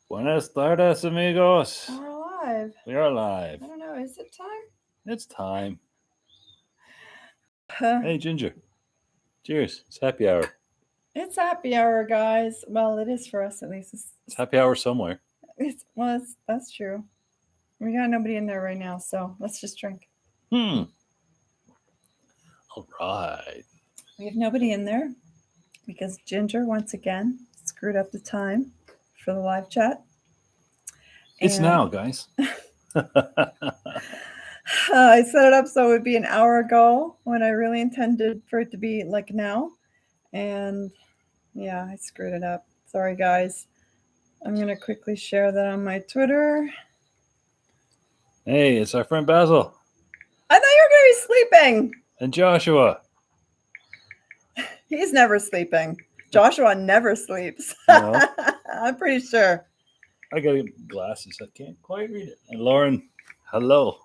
Buenas tardes, amigos. We're alive. We are live. I don't know. Is it time? It's time. Huh. Hey, Ginger. Cheers. It's happy hour. It's happy hour, guys. Well, it is for us at least. It's happy hour somewhere. That's true. We got nobody in there right now, so let's just drink. All right. We have nobody in there because Ginger once again screwed up the time for the live chat. It's now, guys. I set it up so it would be an hour ago when I really intended for it to be like now. And yeah, I screwed it up. Sorry, guys. I'm going to quickly share that on my Twitter. Hey, it's our friend Basil I thought you were going to be sleeping. and Joshua. He's never sleeping. Joshua never sleeps. No. I'm pretty sure. I got glasses. I can't quite read it. And Lauren, hello.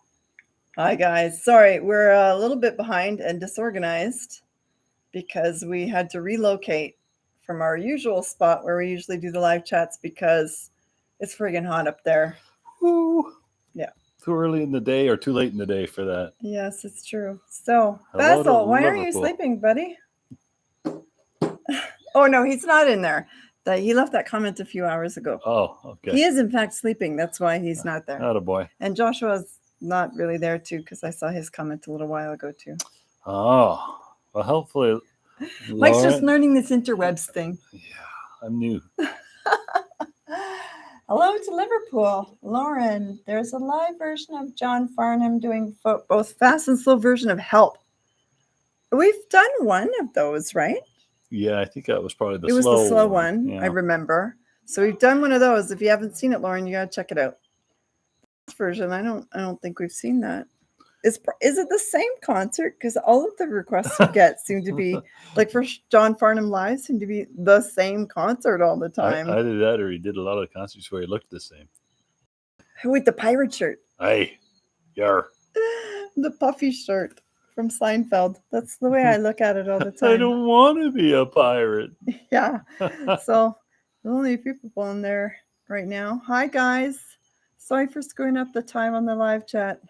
Hi, guys. Sorry, we're a little bit behind and disorganized because we had to relocate from our usual spot where we usually do the live chats because it's friggin' hot up there. Woo. Yeah. Too early in the day or too late in the day for that. Yes, it's true. So, Hello to Basil, why aren't you Liverpool. sleeping, buddy? Oh, no, he's not in there. He left that comment a few hours ago. Oh, okay. He is, in fact, sleeping. That's why he's not there. Attaboy. And Joshua's not really there, too, because I saw his comment a little while ago, too. Oh, well, hopefully. Mike's just Lauren- learning this interwebs thing. Yeah, I'm new. Hello to Liverpool. Lauren, there's a live version of John Farnham doing both fast and slow version of Help. We've done one of those, right? Yeah, I think that was probably the It was slow the slow one, Yeah. I remember. So we've done one of those. If you haven't seen it, Lauren, you gotta check it out. This version, I don't think we've seen that. Is it the same concert? Because all of the requests we get seem to be like for John Farnham Live seem to be the same concert all the time. Either that or he did a lot of concerts where he looked the same. With the pirate shirt. Hey, yar. The puffy shirt from Seinfeld. That's the way I look at it all the time. I don't want to be a pirate. Yeah. So there's only a few people in there right now. Hi, guys. Sorry for screwing up the time on the live chat.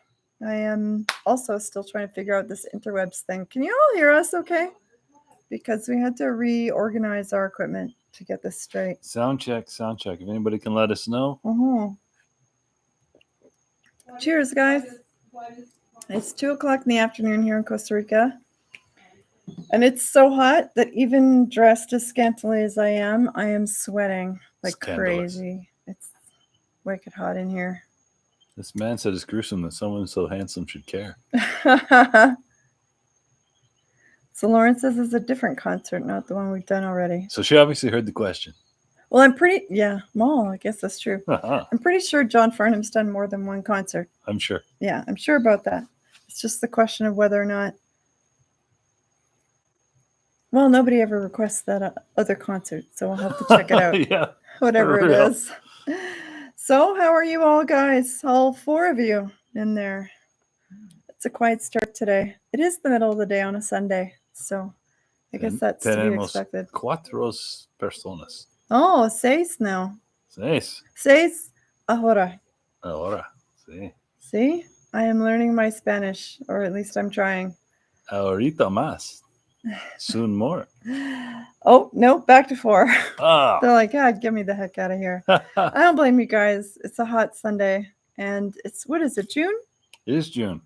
I am also still trying to figure out this interwebs thing. Can you all hear us okay? Because we had to reorganize our equipment to get this straight. Sound check. If anybody can let us know. Cheers, guys. It's 2:00 in the afternoon here in Costa Rica. And it's so hot that even dressed as scantily as I am sweating like Scandalous. crazy. It's wicked hot in here. This man said it's gruesome that someone so handsome should care. So Lauren says it's a different concert, not the one we've done already. So she obviously heard the question. Well, I guess that's true. I'm pretty sure John Farnham's done more than one concert. I'm sure. Yeah, I'm sure about that. It's just the question of whether or not. Well, nobody ever requests that other concert, so I'll have to check it out. Yeah. Whatever for it real. is. So, how are you all, guys? All four of you in there. It's a quiet start today. It is the middle of the day on a Sunday, so I guess that's to be Tenemos expected. 4 personas. Oh, seis now. 6. Seis ahora. Ahora. Sí. See? I am learning my Spanish, or at least I'm trying. Ahorita más. Soon more. Oh, no, back to 4. Ah. They're like, yeah, get me the heck out of here. I don't blame you guys. It's a hot Sunday, and it's, what is it, June? It is June.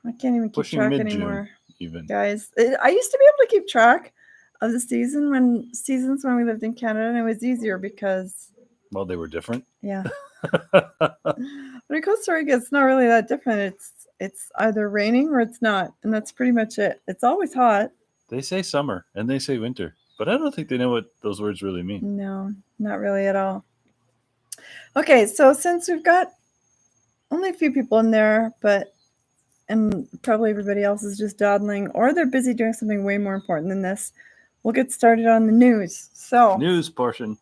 I can't even keep Pushing track mid-June, anymore. even. Guys, I used to be able to keep track of the seasons when we lived in Canada, and it was easier because, Well, they were different. yeah. But in Costa Rica, it's not really that different. It's either raining or it's not, and that's pretty much it. It's always hot. They say summer and they say winter, but I don't think they know what those words really mean. No, not really at all. Okay, so since we've got only a few people in there, and probably everybody else is just dawdling, or they're busy doing something way more important than this, we'll get started on the news. So, News portion.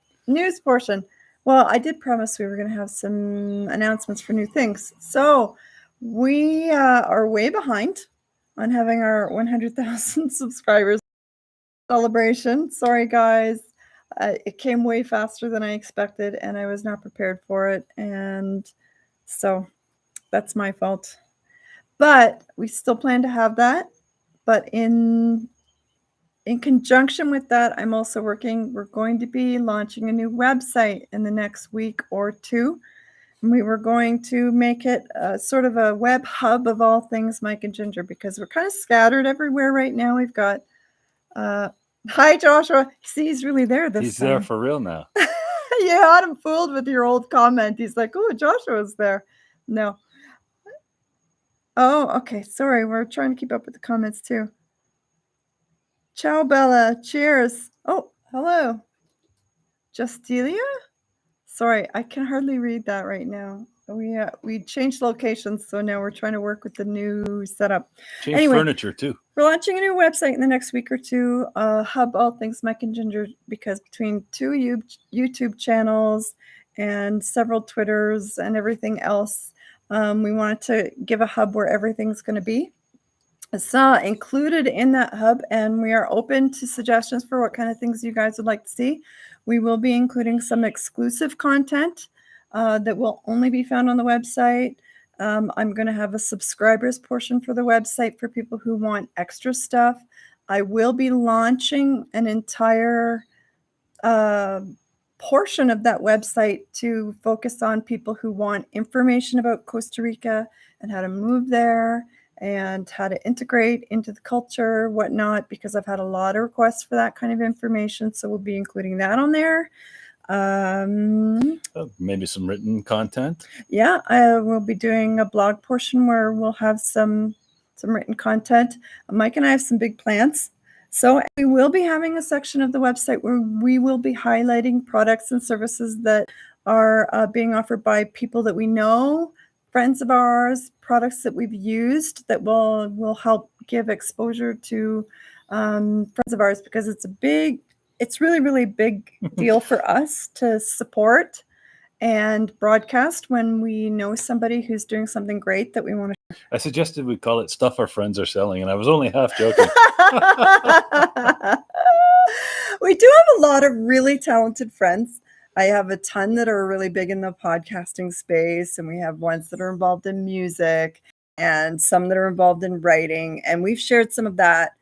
Well, I did promise we were going to have some announcements for new things. So, we are way behind on having our 100,000 subscribers celebration. Sorry, guys. it came way faster than I expected, and I was not prepared for it. And so that's my fault. But we still plan to have that. But in conjunction with that, I'm also we're going to be launching a new website in the next week or two. And we were going to make it sort of a web hub of all things Mike and Ginger, because we're kind of scattered everywhere right now. We've got, hi, Joshua. See, he's really there this He's time. there for real now. You had him fooled with your old comment. He's like, oh, Joshua's there. No. Oh, okay. Sorry. We're trying to keep up with the comments too. Ciao, Bella. Cheers. Oh, hello. Justilia? Sorry, I can hardly read that right now. We changed locations, so now we're trying to work with the new setup. Change furniture too. We're launching a new website in the next week or two, hub all things Mike and Ginger, because between 2 YouTube channels and several Twitters and everything else, we wanted to give a hub where everything's going to be. It's included in that hub, and we are open to suggestions for what kind of things you guys would like to see. We will be including some exclusive content that will only be found on the website. I'm going to have a subscribers portion for the website for people who want extra stuff. I will be launching an entire portion of that website to focus on people who want information about Costa Rica and how to move there and how to integrate into the culture, whatnot, because I've had a lot of requests for that kind of information. So we'll be including that on there. Maybe some written content. Yeah, I will be doing a blog portion where we'll have some written content. Mike and I have some big plans. So we will be having a section of the website where we will be highlighting products and services that are being offered by people that we know, friends of ours, products that we've used that will help give exposure to friends of ours, because it's really, really big deal for us to support and broadcast when we know somebody who's doing something great that we want to. I suggested we call it Stuff Our Friends Are Selling, and I was only half joking. We do have a lot of really talented friends. I have a ton that are really big in the podcasting space, and we have ones that are involved in music and some that are involved in writing. And we've shared some of that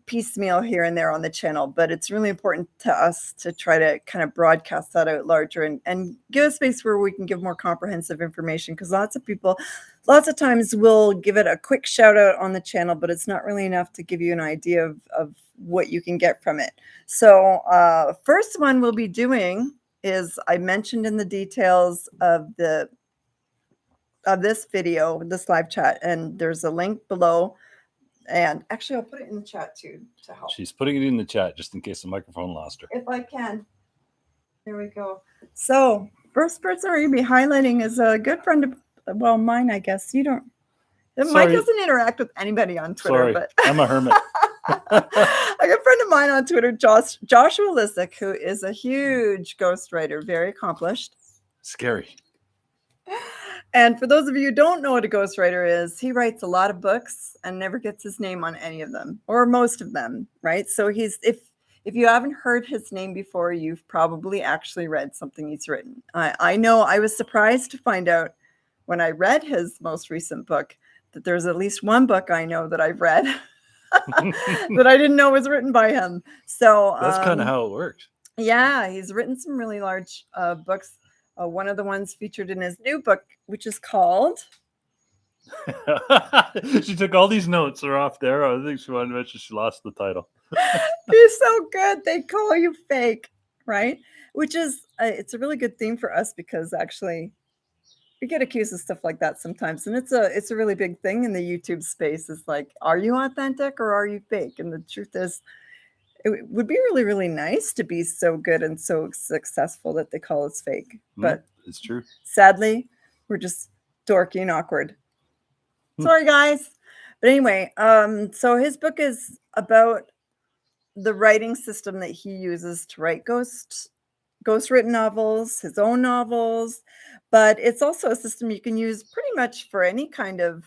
piecemeal here and there on the channel, but it's really important to us to try to kind of broadcast that out larger and give a space where we can give more comprehensive information, because lots of times we'll give it a quick shout out on the channel, but it's not really enough to give you an idea of what you can get from it. So first one we'll be doing is, I mentioned in the details of this video, this live chat, and there's a link below. And actually, I'll put it in the chat too to help. She's putting it in the chat just in case the microphone lost her. If I can. There we go. So first person we're going to be highlighting is a good friend of, well, mine, I guess. You don't. Mike doesn't interact with anybody on Twitter. But I'm a hermit. A good friend of mine on Twitter, Joshua Lissick, who is a huge ghostwriter, very accomplished. Scary. And for those of you who don't know what a ghostwriter is, he writes a lot of books and never gets his name on any of them, or most of them, right? So if you haven't heard his name before, you've probably actually read something he's written. I know I was surprised to find out when I read his most recent book that there's at least one book I know that I've read that I didn't know was written by him. So that's kind of how it works. Yeah, he's written some really large books. One of the ones featured in his new book, which is called. She took all these notes. They're off there. I think she wanted to mention she lost the title. You're so good. They call you fake, right? Which is, it's a really good theme for us, because actually we get accused of stuff like that sometimes. And it's a really big thing in the YouTube space. It's like, are you authentic or are you fake? And the truth is, it would be really, really nice to be so good and so successful that they call us fake. But it's true. Sadly, we're just dorky and awkward. Sorry, guys. But anyway, so his book is about the writing system that he uses to write ghost written novels, his own novels. But it's also a system you can use pretty much for any kind of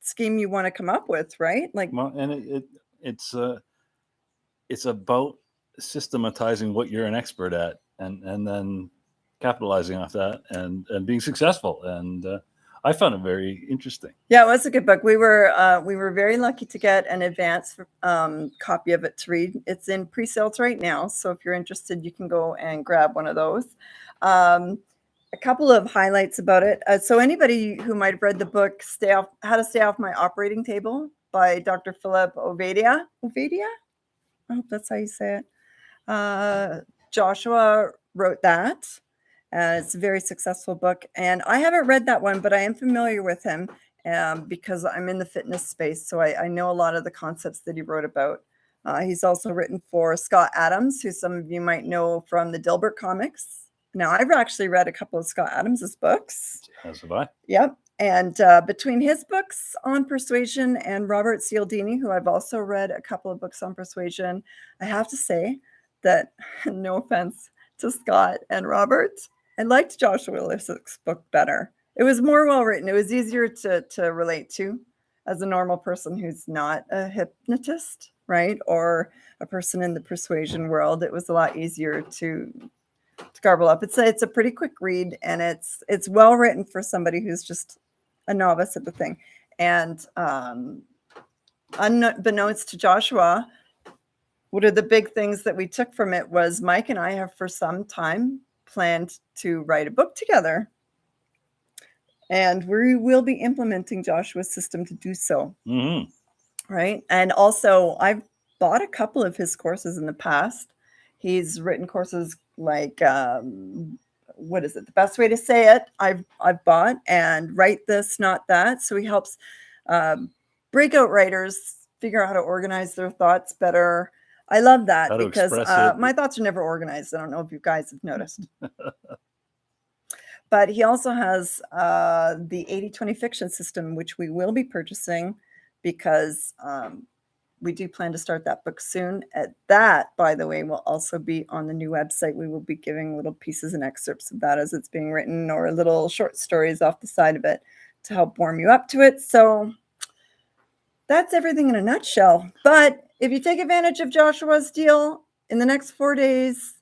scheme you want to come up with, right? Like, well, and it's about systematizing what you're an expert at, and then capitalizing off that and being successful. And I found it very interesting. Yeah, it was a good book. We were very lucky to get an advance copy of it to read. It's in pre-sales right now, so if you're interested, you can go and grab one of those. A couple of highlights about it. So anybody who might have read the book, How to Stay Off My Operating Table by Dr. Philip Ovadia. Ovadia? I hope that's how you say it. Joshua wrote that. It's a very successful book. And I haven't read that one, but I am familiar with him because I'm in the fitness space. So I know a lot of the concepts that he wrote about. He's also written for Scott Adams, who some of you might know from the Dilbert comics. Now, I've actually read a couple of Scott Adams's books. As have I. Yep. And between his books on persuasion and Robert Cialdini, who I've also read a couple of books on persuasion, I have to say that, no offense to Scott and Robert, I liked Joshua Lissick's book better. It was more well written. It was easier to relate to as a normal person who's not a hypnotist, right? Or a person in the persuasion world. It was a lot easier to garble up. It's a pretty quick read, and it's well written for somebody who's just a novice at the thing. And unbeknownst to Joshua, one of the big things that we took from it was Mike and I have for some time planned to write a book together. And we will be implementing Joshua's system to do so. Mm-hmm. Right. And also, I've bought a couple of his courses in the past. He's written courses like, what is it? The Best Way to Say It. I've bought, and Write This, Not That. So he helps breakout writers figure out how to organize their thoughts better. I love that because my thoughts are never organized. I don't know if you guys have noticed. But he also has the 80-20 fiction system, which we will be purchasing because we do plan to start that book soon. That, by the way, will also be on the new website. We will be giving little pieces and excerpts of that as it's being written, or little short stories off the side of it to help warm you up to it. So that's everything in a nutshell. But if you take advantage of Joshua's deal in the next 4 days,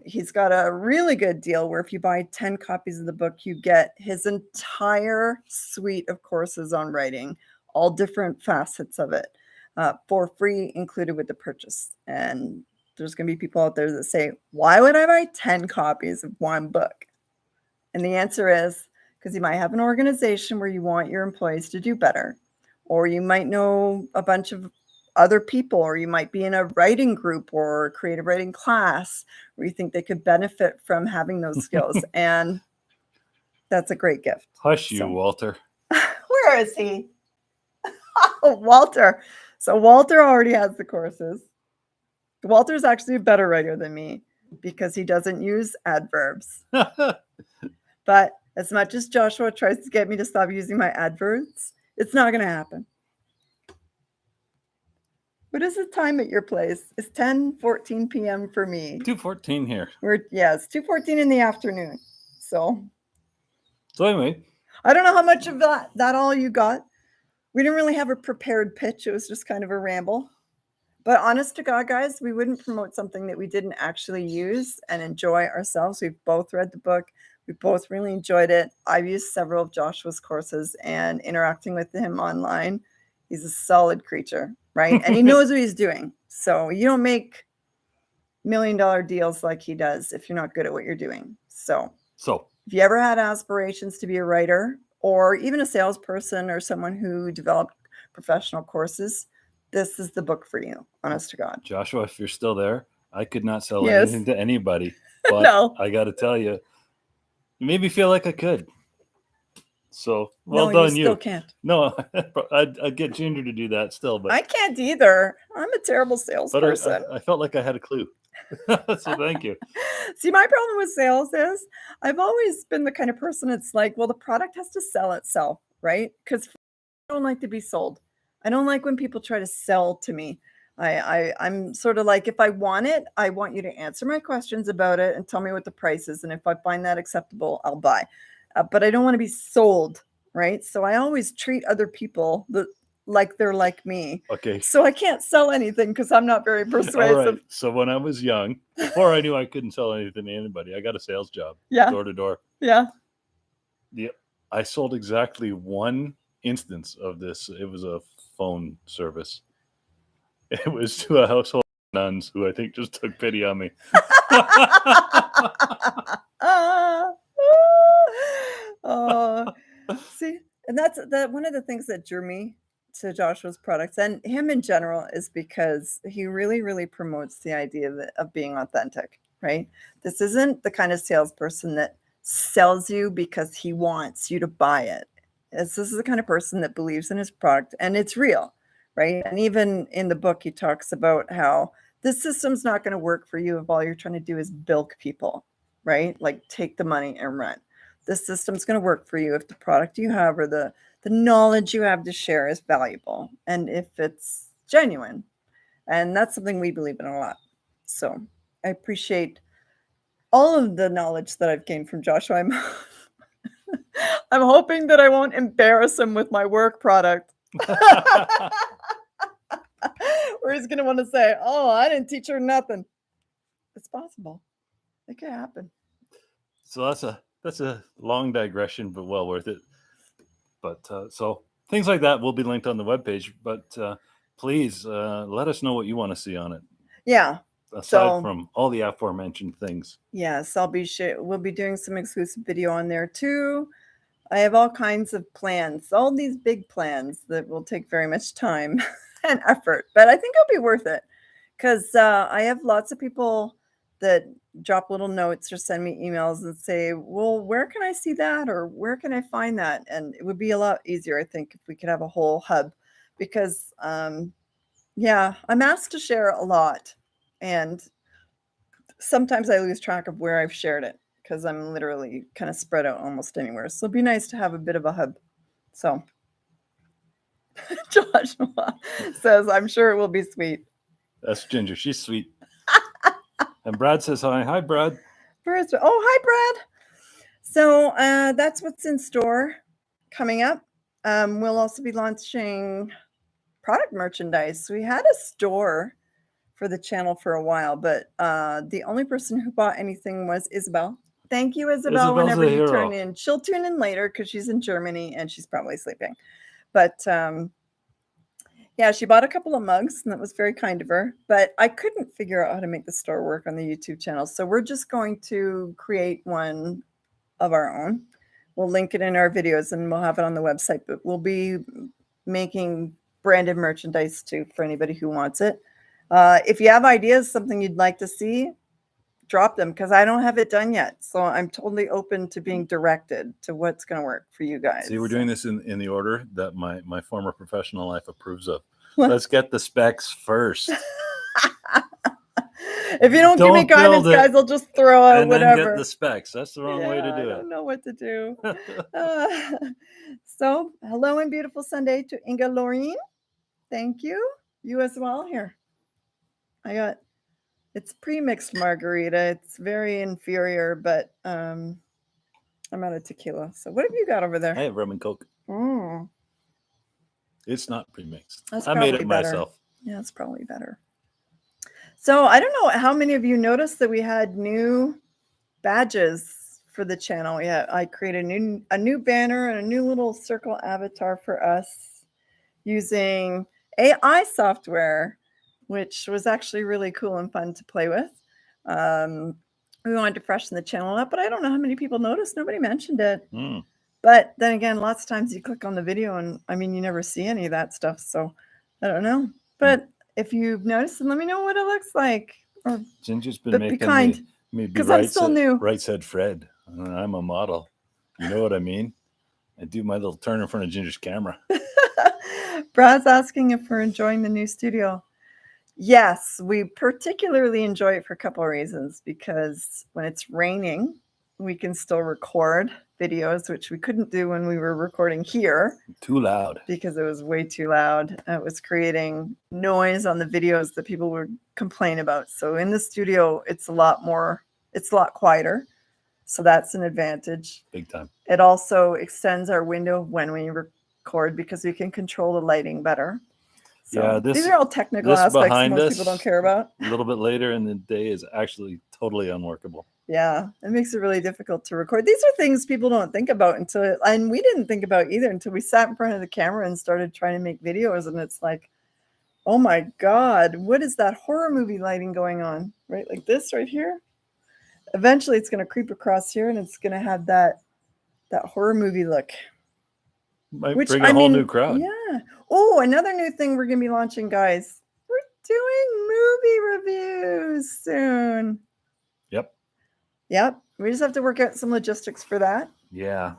he's got a really good deal where if you buy 10 copies of the book, you get his entire suite of courses on writing, all different facets of it, for free, included with the purchase. And there's going to be people out there that say, why would I buy 10 copies of one book? And the answer is because you might have an organization where you want your employees to do better, or you might know a bunch of other people, or you might be in a writing group or a creative writing class where you think they could benefit from having those skills. And that's a great gift. Hush you, Walter. Where is he? Oh, Walter. So Walter already has the courses. Walter's actually a better writer than me because he doesn't use adverbs. But as much as Joshua tries to get me to stop using my adverbs, it's not going to happen. What is the time at your place? It's 10:14 p.m. for me. 2:14 here. It's 2:14 in the afternoon. So anyway, I don't know how much of that all you got. We didn't really have a prepared pitch. It was just kind of a ramble. But honest to God, guys, we wouldn't promote something that we didn't actually use and enjoy ourselves. We've both read the book. We both really enjoyed it. I've used several of Joshua's courses and interacting with him online. He's a solid creature, right? And he knows what he's doing. So you don't make $1 million deals like he does if you're not good at what you're doing. So if you ever had aspirations to be a writer or even a salesperson or someone who developed professional courses, this is the book for you, honest to God. Joshua, if you're still there, I could not sell anything to anybody. But No. I got to tell you, it made me feel like I could. So, well no, done, you. Still can't. No, I'd get Ginger to do that still. But I can't either. I'm a terrible salesperson. But I felt like I had a clue. So thank you. See, my problem with sales is I've always been the kind of person that's like, well, the product has to sell itself, right? Because I don't like to be sold. I don't like when people try to sell to me. I'm sort of like, if I want it, I want you to answer my questions about it and tell me what the price is. And if I find that acceptable, I'll buy. But I don't want to be sold, right? So I always treat other people like they're like me. Okay. So I can't sell anything because I'm not very All persuasive. right. So when I was young, before I knew I couldn't sell anything to anybody, I got a sales job, Yeah. door to door. Yeah. I sold exactly one instance of this. It was a phone service. It was to a household of nuns who I think just took pity on me. See, and that's one of the things that drew me to Joshua's products and him in general is because he really, really promotes the idea of being authentic, right? This isn't the kind of salesperson that sells you because he wants you to buy it. This is the kind of person that believes in his product and it's real, right? And even in the book, he talks about how this system's not going to work for you if all you're trying to do is bilk people, right? Like take the money and run. This system's going to work for you if the product you have or the knowledge you have to share is valuable and if it's genuine. And that's something we believe in a lot. So I appreciate all of the knowledge that I've gained from Joshua. I'm hoping that I won't embarrass him with my work product. Or he's going to want to say, oh, I didn't teach her nothing. It's possible. It could happen. So that's a long digression, but well worth it. But so things like that will be linked on the webpage. But please let us know what you want to see on it. Yeah. Aside from all the aforementioned things. Yes, we'll be doing some exclusive video on there too. I have all kinds of plans, all these big plans that will take very much time and effort, but I think it'll be worth it because I have lots of people that drop little notes or send me emails and say, well, where can I see that? Or where can I find that? And it would be a lot easier, I think, if we could have a whole hub because, yeah, I'm asked to share a lot. And sometimes I lose track of where I've shared it because I'm literally kind of spread out almost anywhere. So it'd be nice to have a bit of a hub. So Joshua says, I'm sure it will be sweet. That's Ginger. She's sweet. And Brad says hi. Hi, Brad. First, oh, hi, Brad. So that's what's in store coming up. We'll also be launching product merchandise. We had a store for the channel for a while, but the only person who bought anything was Isabel. Thank you, Isabel. Isabel's whenever a you hero. turn in, she'll tune in later because she's in Germany and she's probably sleeping. But yeah, she bought a couple of mugs and that was very kind of her. But I couldn't figure out how to make the store work on the YouTube channel. So we're just going to create one of our own. We'll link it in our videos and we'll have it on the website, but we'll be making branded merchandise too for anybody who wants it. If you have ideas, something you'd like to see, drop them because I don't have it done yet. So I'm totally open to being directed to what's going to work for you guys. See, we're doing this in the order that my former professional life approves of. Let's get the specs first. If you don't give me guidance, guys, I'll just throw out and whatever. then get the specs. That's the wrong way to do it. I don't know what to do. So hello and beautiful Sunday to Inga Loreen. Thank you. You as well. Here. It's pre-mixed margarita. It's very inferior, but I'm out of tequila. So what have you got over there? I have rum and Coke. Mm. It's not pre-mixed. That's I made it better. myself. Yeah, it's probably better. So I don't know how many of you noticed that we had new badges for the channel. Yeah, I created a new banner and a new little circle avatar for us using AI software, which was actually really cool and fun to play with. We wanted to freshen the channel up, but I don't know how many people noticed. Nobody mentioned it. Mm. But then again, lots of times you click on the video and I mean, you never see any of that stuff. So I don't know. But if you've noticed, let me know what it looks like. Or, Ginger's been making be kind, me because I'm still new. Right said Fred. I'm a model. You know what I mean? I do my little turn in front of Ginger's camera. Brad's asking if we're enjoying the new studio. Yes, we particularly enjoy it for a couple of reasons. Because when it's raining, we can still record videos, which we couldn't do when we were recording here. Too loud. Because it was way too loud. It was creating noise on the videos that people would complain about. So in the studio, it's a lot quieter. So that's an advantage. Big time. It also extends our window when we cord because we can control the lighting better. So Yeah, these are all technical this aspects that behind most us, people don't care about. a little bit later in the day is actually totally unworkable. Yeah, it makes it really difficult to record. These are things people don't think about until, and we didn't think about either until we sat in front of the camera and started trying to make videos. And it's like, oh my God, what is that horror movie lighting going on? Right? Like this right here. Eventually it's going to creep across here and it's going to have that horror movie look. Might Which, bring I a whole mean, new crowd. yeah. Oh, another new thing we're going to be launching, guys. We're doing movie reviews soon. Yep. We just have to work out some logistics for that. Yeah.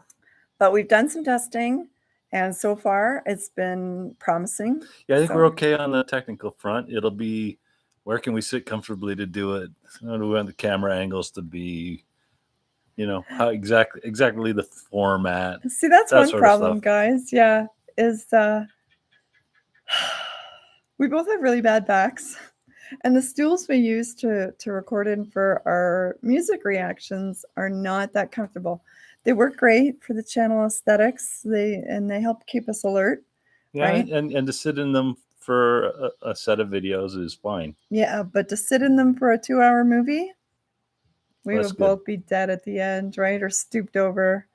But we've done some testing, and so far it's been promising. Yeah, I think So- we're okay on the technical front. It'll be where can we sit comfortably to do it? How do we want the camera angles to be? You know, how exactly the format. See, that's That one sort of problem, stuff. guys. Yeah, is we both have really bad backs, and the stools we use to record in for our music reactions are not that comfortable. They work great for the channel aesthetics. They help keep us alert. Yeah, Right? and to sit in them for a set of videos is fine. Yeah, but to sit in them for a 2-hour movie, we That's would good. both be dead at the end, right? Or stooped over.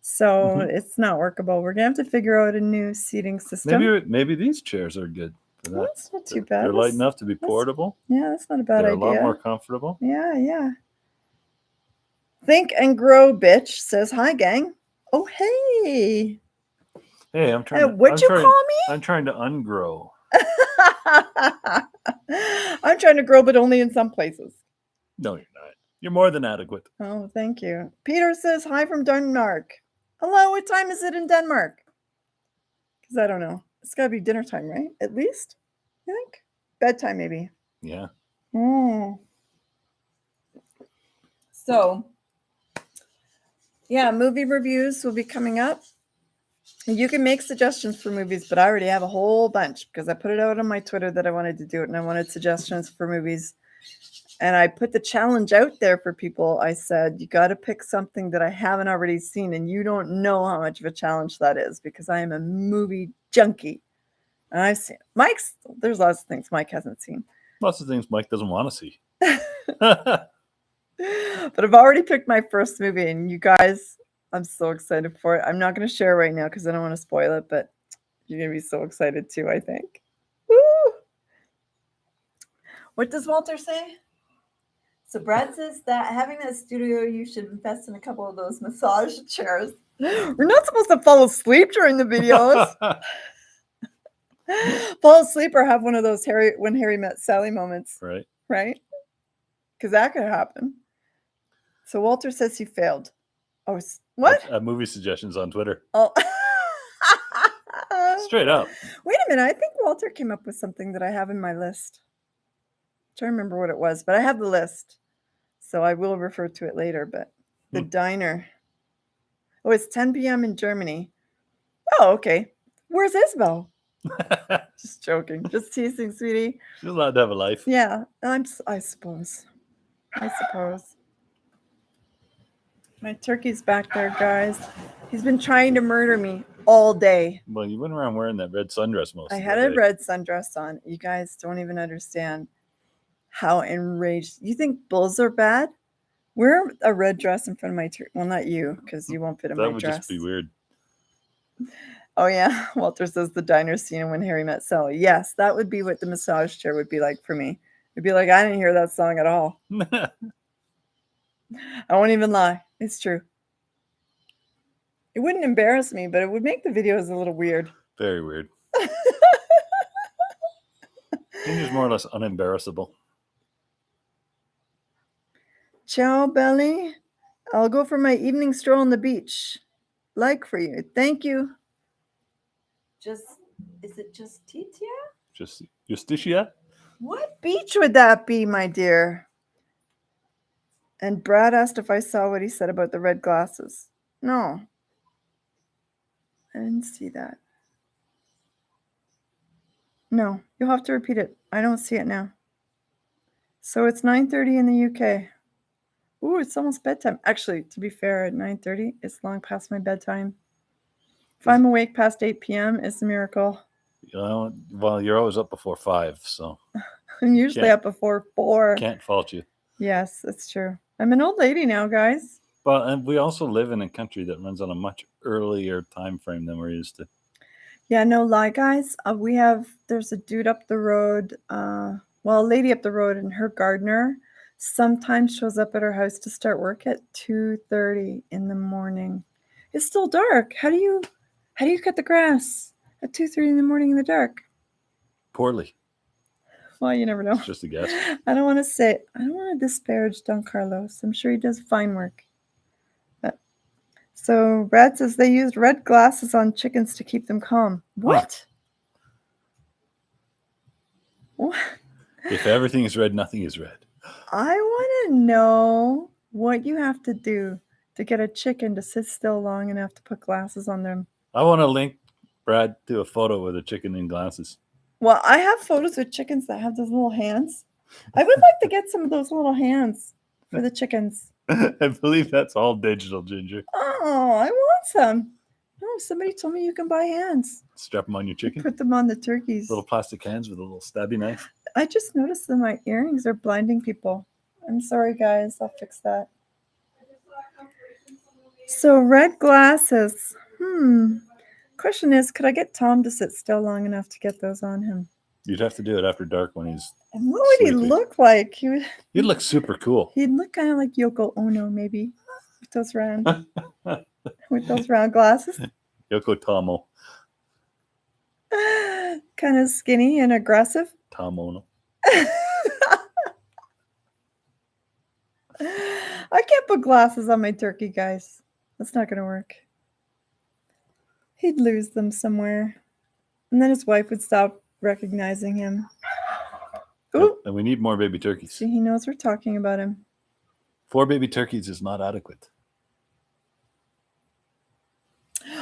So it's not workable. We're gonna have to figure out a new seating system. Maybe these chairs are good for Well, that. that's not too bad. They're light That's- enough to be portable. Yeah, that's not a bad They're idea. a lot more comfortable. Yeah, yeah. Think and Grow Bitch says, "Hi, gang." Oh, hey. Hey, I'm trying. What'd you call me? I'm trying to ungrow. I'm trying to grow, but only in some places. No, you're not. You're more than adequate. Oh, thank you. Peter says, "Hi from Denmark." Hello, what time is it in Denmark? Because I don't know. It's got to be dinner time, right? At least, you think? Bedtime, maybe. Yeah. So, yeah, movie reviews will be coming up. You can make suggestions for movies, but I already have a whole bunch because I put it out on my Twitter that I wanted to do it and I wanted suggestions for movies. And I put the challenge out there for people. I said, you got to pick something that I haven't already seen. And you don't know how much of a challenge that is because I am a movie junkie. And I've seen there's lots of things Mike hasn't seen. Lots of things Mike doesn't want to see. But I've already picked my first movie. And you guys, I'm so excited for it. I'm not going to share right now because I don't want to spoil it. But you're going to be so excited too, I think. Woo! What does Walter say? So Brad says that having that studio, you should invest in a couple of those massage chairs. We're not supposed to fall asleep during the videos. Fall asleep or have one of those when Harry met Sally moments. Right. Right? Because that could happen. So Walter says he failed. Oh, what? Movie suggestions on Twitter. Oh. Straight up. Wait a minute. I think Walter came up with something that I have in my list. I'm trying to remember what it was, but I have the list. So I will refer to it later, but the diner. Oh, it's 10 p.m. in Germany. Oh, okay. Where's Isabel? Just joking. Just teasing, sweetie. She's allowed to have a life. Yeah, I suppose. My turkey's back there, guys. He's been trying to murder me all day. Well, you went around wearing that red sundress most I of had the a day. red sundress on. You guys don't even understand how enraged. You think bulls are bad? Wear a red dress in front of my turkey. Well, not you, because you won't fit in That my would dress. just be weird. Oh, yeah. Walter says the diner scene When Harry Met Sally. Yes, that would be what the massage chair would be like for me. It'd be like, I didn't hear that song at all. I won't even lie. It's true. It wouldn't embarrass me, but it would make the videos a little weird. Very weird. Ginger's more or less unembarrassable. Ciao, Belly. I'll go for my evening stroll on the beach. Like for you. Thank you. Is it just Titia? Just Justicia? What beach would that be, my dear? And Brad asked if I saw what he said about the red glasses. No. I didn't see that. No, you'll have to repeat it. I don't see it now. So it's 9:30 in the UK. Ooh, it's almost bedtime. Actually, to be fair, at 9:30, it's long past my bedtime. If I'm awake past 8 p.m., it's a miracle. Well, you're always up before 5, so I'm usually Can't- up before 4. can't fault you. Yes, it's true. I'm an old lady now, guys. But and we also live in a country that runs on a much earlier time frame than we're used to. Yeah, no lie, guys. There's a dude up the road, a lady up the road, and her gardener sometimes shows up at her house to start work at 2:30 in the morning. It's still dark. How do you cut the grass at 2:30 in the morning in the dark? Poorly. Well, you never know. It's just a guess. I don't want to disparage Don Carlos. I'm sure he does fine work. So Brad says they used red glasses on chickens to keep them calm. What? What? If everything is red, nothing is red. I want to know what you have to do to get a chicken to sit still long enough to put glasses on them. I want to link Brad to a photo with a chicken in glasses. Well, I have photos of chickens that have those little hands. I would like to get some of those little hands for the chickens. I believe that's all digital, Ginger. Oh, I want some. Oh, somebody told me you can buy hands. Strap them on your chicken. Put them on the turkeys. Little plastic hands with a little stabby knife. I just noticed that my earrings are blinding people. I'm sorry, guys. I'll fix that. So red glasses. Question is, could I get Tom to sit still long enough to get those on him? You'd have to do it after dark when he's. And what would he sleepy. look like? You'd look super cool. He'd look kind of like Yoko Ono, maybe, with those round glasses. Yoko Tamo. Kind of skinny and aggressive. Tom Ono. I can't put glasses on my turkey, guys. That's not going to work. He'd lose them somewhere. And then his wife would stop recognizing him. Ooh. And we need more baby turkeys. See, he knows we're talking about him. 4 baby turkeys is not adequate.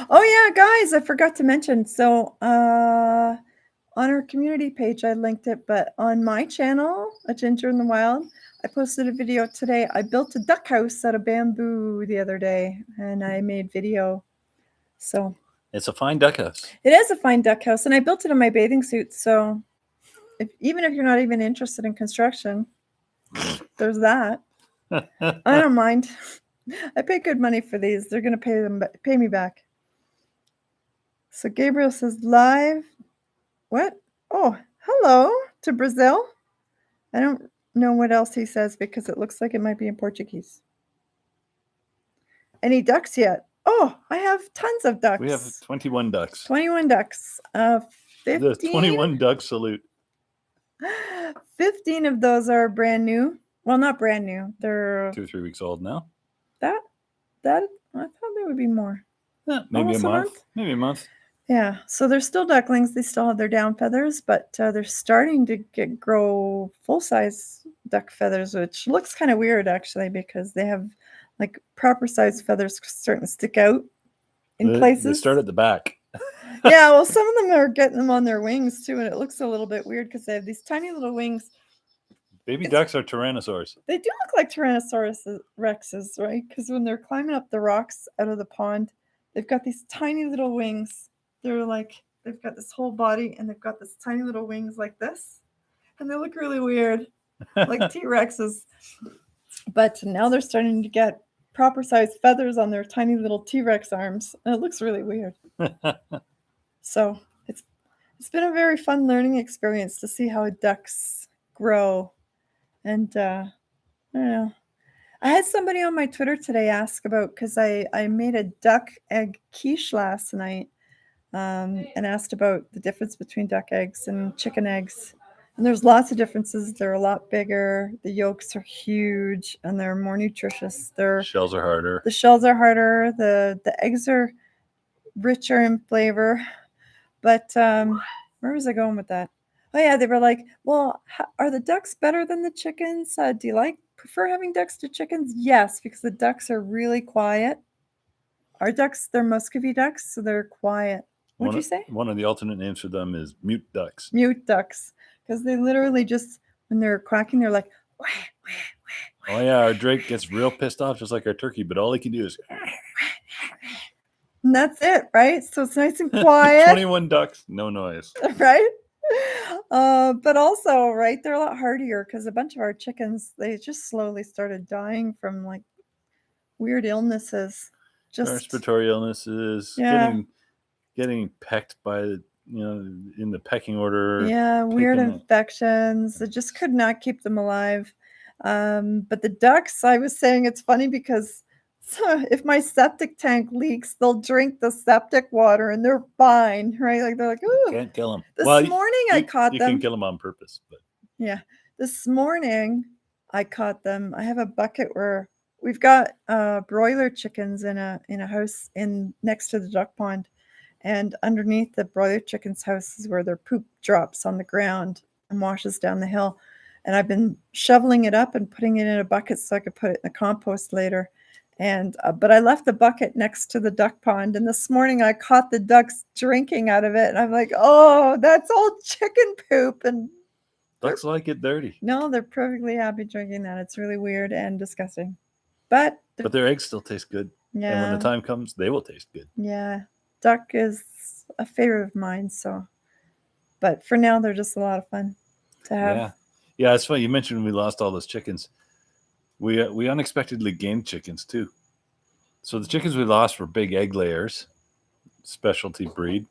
Oh, yeah, guys, I forgot to mention. So on our community page, I linked it. But on my channel, A Ginger in the Wild, I posted a video today. I built a duck house out of bamboo the other day, and I made video. So It's a fine duck house. it is a fine duck house, and I built it in my bathing suit. So even if you're not even interested in construction, there's that. I don't mind. I pay good money for these. They're going to pay me back. So Gabriel says live. What? Oh, hello to Brazil. I don't know what else he says because it looks like it might be in Portuguese. Any ducks yet? Oh, I have tons of ducks. We have 21 ducks. 21 ducks. 15, The 21 duck salute. 15 of those are brand new. Well, not brand new. They're 2 or 3 weeks old now. that I thought there would be more. Yeah, maybe Almost a a month. month? Maybe a month. Yeah, so they're still ducklings. They still have their down feathers, but they're starting to grow full-size duck feathers, which looks kind of weird actually because they have like proper size feathers starting to stick out in places. They start at the back. Yeah, well, some of them are getting them on their wings too, and it looks a little bit weird because they have these tiny little wings. Baby ducks are Tyrannosaurs. They do look like Tyrannosaurus rexes, right? Because when they're climbing up the rocks out of the pond, they've got these tiny little wings. They're like, they've got this whole body and they've got this tiny little wings like this. And they look really weird, like T-Rexes. But now they're starting to get proper sized feathers on their tiny little T-Rex arms. And it looks really weird. So it's been a very fun learning experience to see how ducks grow. And I don't know. I had somebody on my Twitter today ask about, because I made a duck egg quiche last night and asked about the difference between duck eggs and chicken eggs. And there's lots of differences. They're a lot bigger. The yolks are huge and they're more nutritious. Shells are harder. The shells are harder. The eggs are richer in flavor. But where was I going with that? Oh, yeah, they were like, well, are the ducks better than the chickens? Do you prefer having ducks to chickens? Yes, because the ducks are really quiet. Our ducks, they're Muscovy ducks, so they're quiet. What'd you say? One of the alternate names for them is mute ducks. Mute ducks, because they literally just, when they're quacking, they're like, wah, wah, wah, wah. Oh, yeah, our Drake gets real pissed off just like our turkey, but all he can do is... And that's it, right? So it's nice and quiet. 21 ducks, no noise. Right? But also, right, they're a lot hardier because a bunch of our chickens, they just slowly started dying from like weird illnesses. Just Respiratory illnesses, yeah, getting pecked by the, in the pecking order. yeah, weird taken- infections. I just could not keep them alive. But the ducks, I was saying it's funny because if my septic tank leaks, they'll drink the septic water and they're fine, right? Like they're like, ooh. Can't kill them. This Well, morning I caught you them. can kill them on purpose, but Yeah. This morning I caught them. I have a bucket where we've got broiler chickens in a house in next to the duck pond. And underneath the broiler chickens' house is where their poop drops on the ground and washes down the hill. And I've been shoveling it up and putting it in a bucket so I could put it in the compost later. And but I left the bucket next to the duck pond. And this morning I caught the ducks drinking out of it. And I'm like, oh, that's all chicken poop. And ducks like it dirty. no, they're perfectly happy drinking that. It's really weird and disgusting. But their eggs still taste good. yeah. And when the time comes, they will taste good. Yeah. Duck is a favorite of mine, so but for now they're just a lot of fun to have. Yeah, it's funny. You mentioned we lost all those chickens. We unexpectedly gained chickens too. So the chickens we lost were big egg layers, specialty breed.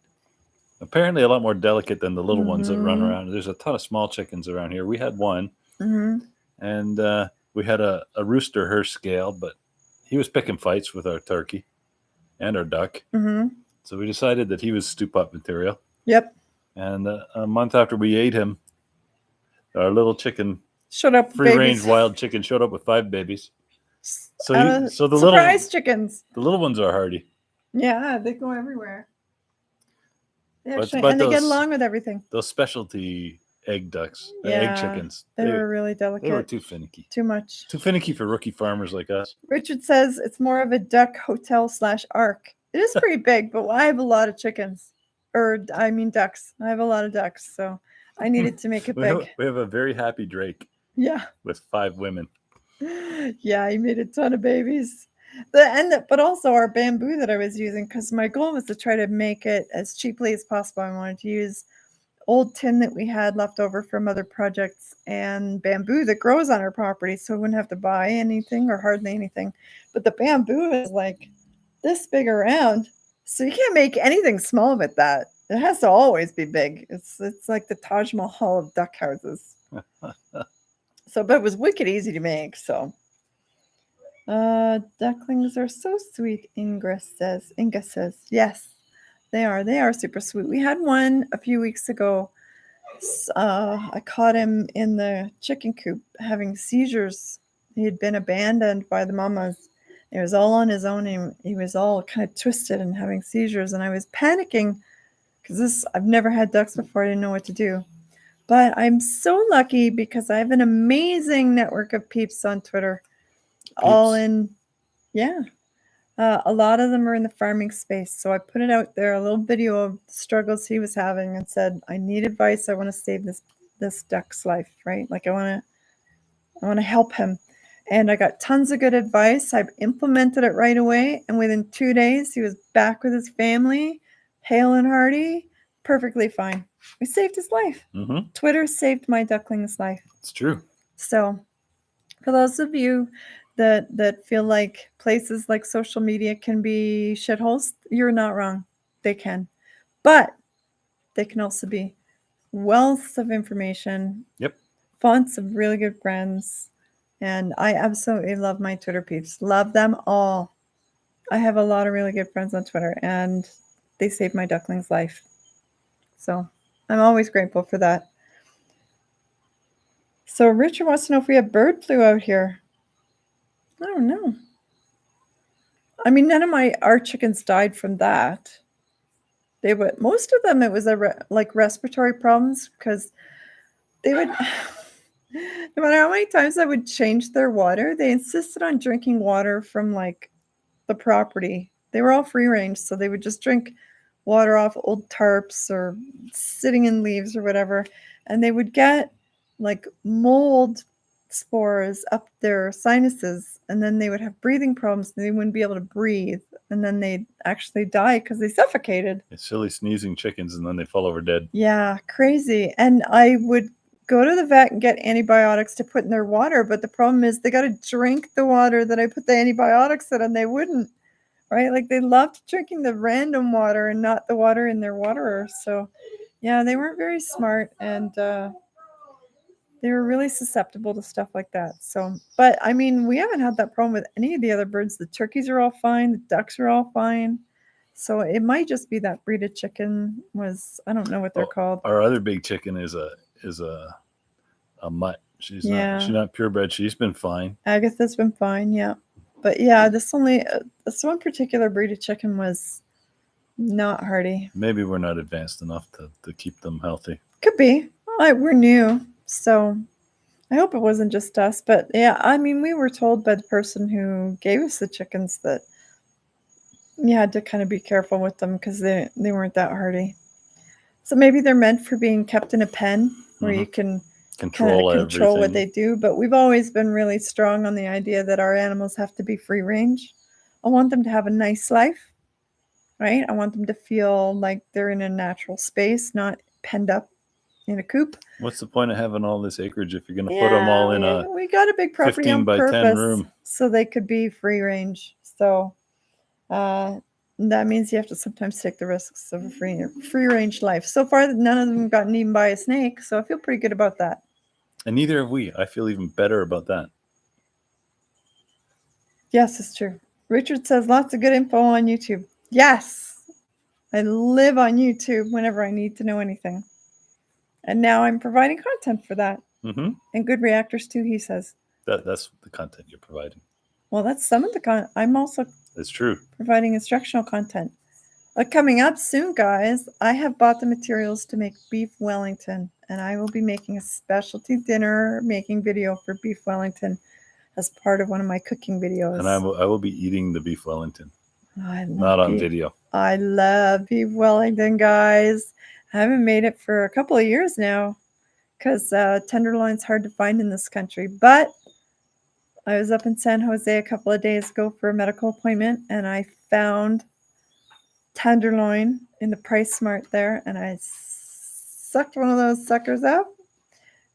Apparently a lot more delicate than the little ones that run around. There's a ton of small chickens around here. We had one, and we had a rooster Hirsch scale, but he was picking fights with our turkey and our duck. So we decided that he was stoop up material. Yep. And a month after we ate him, our little chicken, showed up, free range wild chicken, showed up with 5 babies. So the surprise chickens. The little ones are hardy. Yeah, they go everywhere. They actually, but and they get along with everything. Those specialty egg ducks, egg chickens, they were really delicate. They were too finicky. Too much. Too finicky for rookie farmers like us. Richard says it's more of a duck hotel / ark. It is pretty big, but I have a lot of chickens. Ducks. I have a lot of ducks, so I needed to make it big. We have a very happy Drake. Yeah. With 5 women. Yeah, he made a ton of babies. But also our bamboo that I was using, because my goal was to try to make it as cheaply as possible. I wanted to use old tin that we had left over from other projects and bamboo that grows on our property, so we wouldn't have to buy anything or hardly anything. But the bamboo is like this big around, so you can't make anything small with that. It has to always be big. It's like the Taj Mahal of duck houses. So, but it was wicked easy to make. So, ducklings are so sweet. Inga says, yes, they are. They are super sweet. We had one a few weeks ago. I caught him in the chicken coop having seizures. He had been abandoned by the mamas. He was all on his own. He was all kind of twisted and having seizures. And I was panicking because I've never had ducks before. I didn't know what to do. But I'm so lucky because I have an amazing network of peeps on Twitter. All in, yeah. A lot of them are in the farming space. So I put it out there, a little video of the struggles he was having, and said, I need advice. I want to save this duck's life, right? Like I want to help him. And I got tons of good advice. I've implemented it right away. And within 2 days, he was back with his family, hale and hearty, perfectly fine. We saved his life. Twitter saved my duckling's life. It's true. So for those of you that feel like places like social media can be shitholes, you're not wrong. They can. But they can also be wealths of information. Yep. Fonts of really good friends. And I absolutely love my Twitter peeps. Love them all. I have a lot of really good friends on Twitter, and they saved my duckling's life. So I'm always grateful for that. So Richard wants to know if we have bird flu out here. I don't know. I mean, none of our chickens died from that. Most of them, it was like respiratory problems, because they would, no matter how many times I would change their water, they insisted on drinking water from like the property. They were all free range, so they would just drink water off old tarps or sitting in leaves or whatever, and they would get like mold spores up their sinuses, and then they would have breathing problems and they wouldn't be able to breathe, and then they'd actually die because they suffocated. It's silly sneezing chickens, and then they fall over dead. Yeah, crazy. And I would go to the vet and get antibiotics to put in their water, but the problem is they got to drink the water that I put the antibiotics in, and they wouldn't, right? Like they loved drinking the random water and not the water in their waterer. So yeah, they weren't very smart, and they were really susceptible to stuff like that. So, but I mean, we haven't had that problem with any of the other birds. The turkeys are all fine. The ducks are all fine. So it might just be that breed of chicken was, I don't know what they're called. Our other big chicken is a mutt. She's not purebred. She's been fine. Agatha's been fine, yeah. But yeah, this one particular breed of chicken was not hardy. Maybe we're not advanced enough to keep them healthy. Could be. We're new, so I hope it wasn't just us. But yeah, I mean, we were told by the person who gave us the chickens that you had to kind of be careful with them because they weren't that hardy. So maybe they're meant for being kept in a pen where you can control what they do. But we've always been really strong on the idea that our animals have to be free range. I want them to have a nice life, right? I want them to feel like they're in a natural space, not penned up in a coop. What's the point of having all this acreage if you're going to put them all in we got a big property 15 on by 10 purpose room? So they could be free range. So that means you have to sometimes take the risks of a free range life. So far, none of them gotten eaten by a snake, so I feel pretty good about that. And neither have we. I feel even better about that. Yes, it's true. Richard says lots of good info on YouTube. Yes, I live on YouTube whenever I need to know anything. And now I'm providing content for that. Mm-hmm. And good reactors too, he says. That's the content you're providing. Well, that's some of the content. I'm also It's true. Providing instructional content. Coming up soon, guys, I have bought the materials to make beef Wellington, and I will be making a specialty dinner making video for beef Wellington as part of one of my cooking videos. And I will be eating the beef Wellington. Not on video. I love beef Wellington, guys. I haven't made it for a couple of years now because tenderloin's hard to find in this country. But I was up in San Jose a couple of days ago for a medical appointment, and I found tenderloin in the Price Smart there, and I sucked one of those suckers out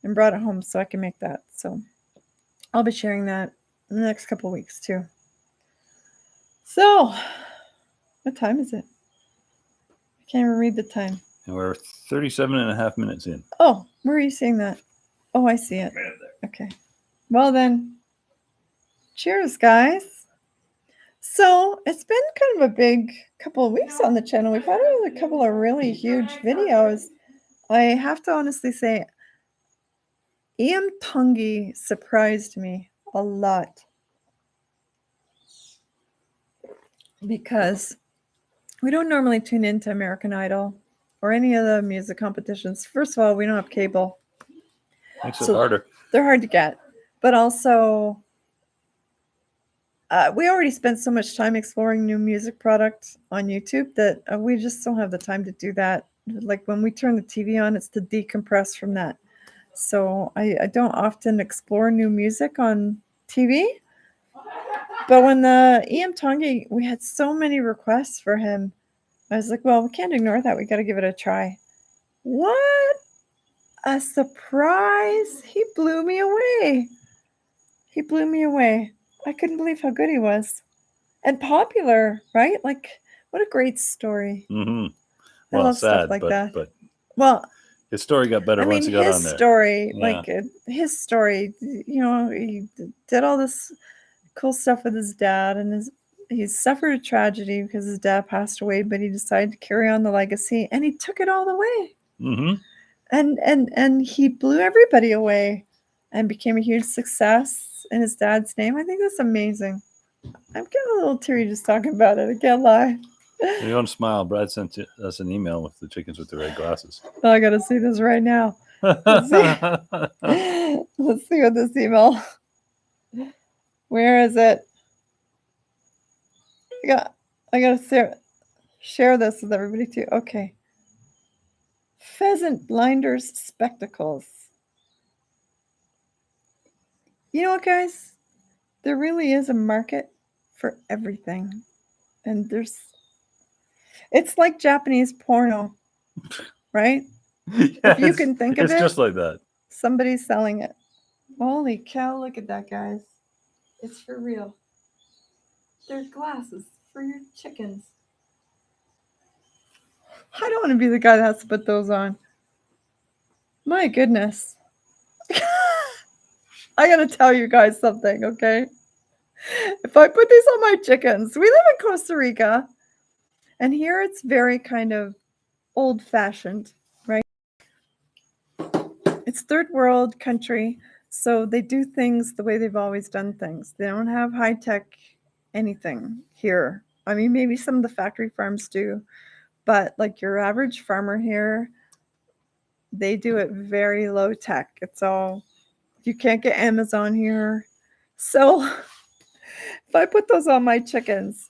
and brought it home so I can make that. So I'll be sharing that in the next couple of weeks too. So what time is it? I can't even read the time. And we're 37 and a half minutes in. Oh, where are you seeing that? Oh, I see it. Okay. Well then, cheers, guys. So it's been kind of a big couple of weeks on the channel. We've had a couple of really huge videos. I have to honestly say, Ian Tungi surprised me a lot because we don't normally tune into American Idol or any of the music competitions. First of all, we don't have cable. Makes it harder. They're hard to get, but also we already spent so much time exploring new music products on YouTube that we just don't have the time to do that. Like when we turn the TV on, it's to decompress from that. So I don't often explore new music on TV. But when the Ian Tongi, we had so many requests for him. I was like, well, we can't ignore that. We got to give it a try. What a surprise. He blew me away. He blew me away. I couldn't believe how good he was. And popular, right? Like, what a great story. Mm-hmm. I love stuff like that. But well, his story got better once he got on there. His story, you know, he did all this cool stuff with his dad, and he suffered a tragedy because his dad passed away, but he decided to carry on the legacy, and he took it all the way. Mm-hmm. And he blew everybody away and became a huge success in his dad's name. I think that's amazing. I'm getting a little teary just talking about it. I can't lie. You don't smile. Brad sent us an email with the chickens with the red glasses. Oh, I got to see this right now. Let's see what this email. Where is it? I got to share this with everybody too. Okay. Pheasant blinders spectacles. You know what, guys? There really is a market for everything. And it's like Japanese porno, right? If you can think of it's it, just like that. somebody's selling it. Holy cow, look at that, guys. It's for real. They're glasses for your chickens. I don't want to be the guy that has to put those on. My goodness. I gotta tell you guys something, okay? If I put these on my chickens, we live in Costa Rica, and here it's very kind of old fashioned, right? It's third world country, so they do things the way they've always done things. They don't have high tech anything here. I mean, maybe some of the factory farms do, but like your average farmer here, they do it very low tech. It's all, you can't get Amazon here. So if I put those on my chickens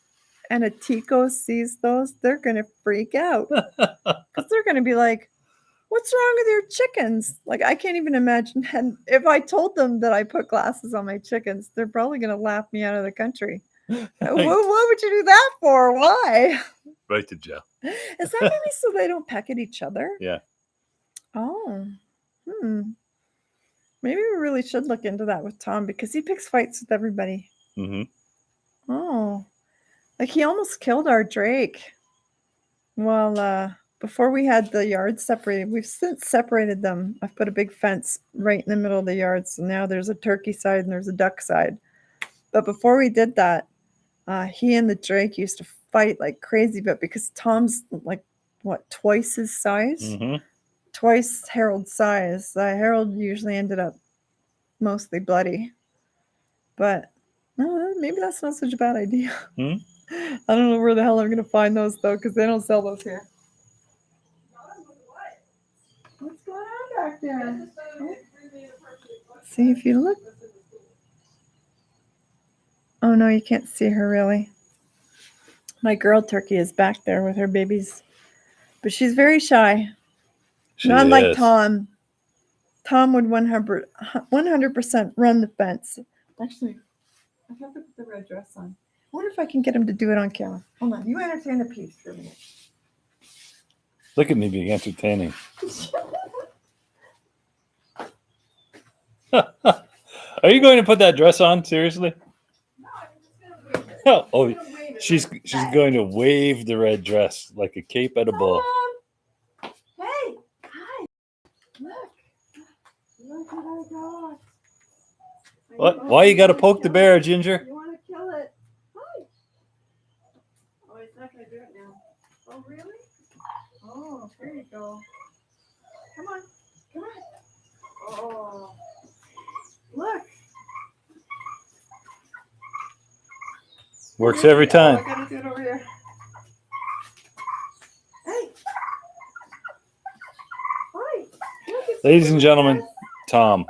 and a Tico sees those, they're going to freak out because they're going to be like, what's wrong with your chickens? Like, I can't even imagine. And if I told them that I put glasses on my chickens, they're probably going to laugh me out of the country. What would you do that for? Why? Right to jail. Is that maybe so they don't peck at each other? Yeah. Oh, maybe we really should look into that with Tom because he picks fights with everybody. Mm-hmm. Oh, like he almost killed our Drake. Well, before we had the yard separated, we've since separated them. I've put a big fence right in the middle of the yard, so now there's a turkey side and there's a duck side. But before we did that, he and the Drake used to fight like crazy. But because Tom's like what, twice his size, Mm-hmm. twice Harold's size, Harold usually ended up mostly bloody. But no, maybe that's not such a bad idea. Hmm? I don't know where the hell I'm gonna find those though, because they don't sell those here. What's going on back there? See if you look. Oh no, you can't see her really. My girl turkey is back there with her babies, but she's very shy. Not like Tom. Tom would 100% run the fence. Actually, I have to put the red dress on. I wonder if I can get him to do it on camera. Hold on, you entertain the piece for a minute. Look at me being entertaining. Are you going to put that dress on? Seriously? No, I'm just gonna wait. Oh, she's going to wave the red dress like a cape at a bull. Hey, hi. Look what I got. What? Why you got to poke the bear, Ginger? You want to kill it? Hi. Oh, he's not going to do it now. Oh, really? Oh, there you go. Come on. Come on. Oh. Look. Works every time. Oh, I got to do it over here. Hey. Hi. Ladies and gentlemen, Tom.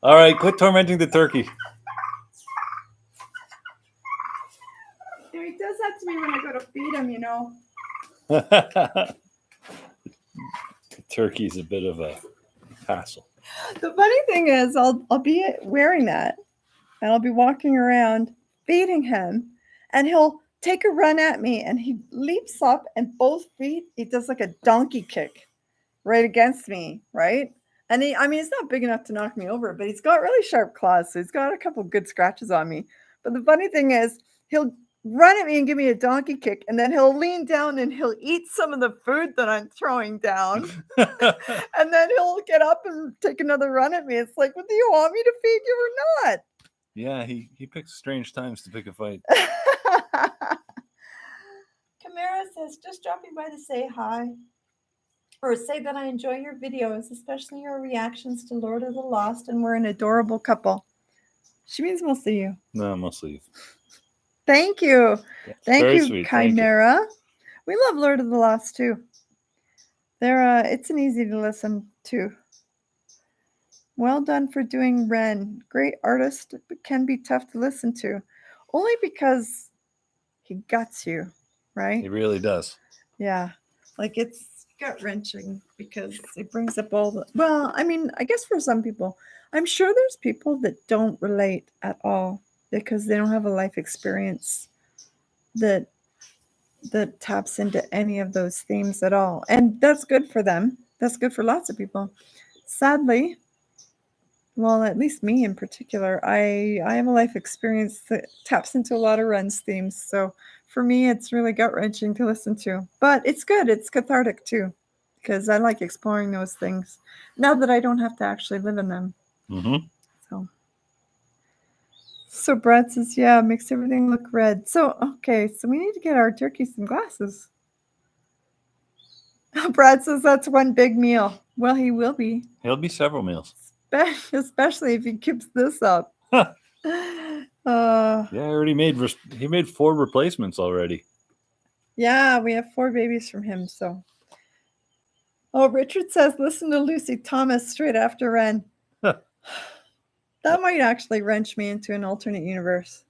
All right, quit tormenting the turkey. Yeah, he does that to me when I go to feed him, you know. The turkey's a bit of a hassle. The funny thing is, I'll be wearing that, and I'll be walking around feeding him, and he'll take a run at me, and he leaps up, and both feet, he does like a donkey kick right against me, right? And he's not big enough to knock me over, but he's got really sharp claws, so he's got a couple good scratches on me. But the funny thing is, he'll run at me and give me a donkey kick, and then he'll lean down and he'll eat some of the food that I'm throwing down. And then he'll get up and take another run at me. It's like, well, do you want me to feed you or not? Yeah, he picks strange times to pick a fight. Camara says, just dropping by to say hi. Or say that I enjoy your videos, especially your reactions to Lord of the Lost, and we're an adorable couple. She means mostly you. No, mostly. Thank you. That's Thank very you, sweet. Thank you. Chimera. We love Lord of the Lost too. It's an easy to listen to. Well done for doing Ren. Great artist, but can be tough to listen to. Only because he guts you, right? He really does. Yeah. Like gut wrenching because it brings up all the. Well, I mean, I guess for some people, I'm sure there's people that don't relate at all because they don't have a life experience that taps into any of those themes at all, and that's good for them. That's good for lots of people. Sadly, well, at least me in particular, I have a life experience that taps into a lot of Ren's themes. So for me, it's really gut wrenching to listen to, but it's good. It's cathartic too, because I like exploring those things now that I don't have to actually live in them. Mm-hmm. So Brad says, yeah, makes everything look red. So, okay, so we need to get our turkey some glasses. Brad says that's one big meal. Well, he will be. He'll be several meals. Especially if he keeps this up. Yeah, he made 4 replacements already. Yeah, we have 4 babies from him. So, Richard says, listen to Lucy Thomas straight after Ren. That might actually wrench me into an alternate universe.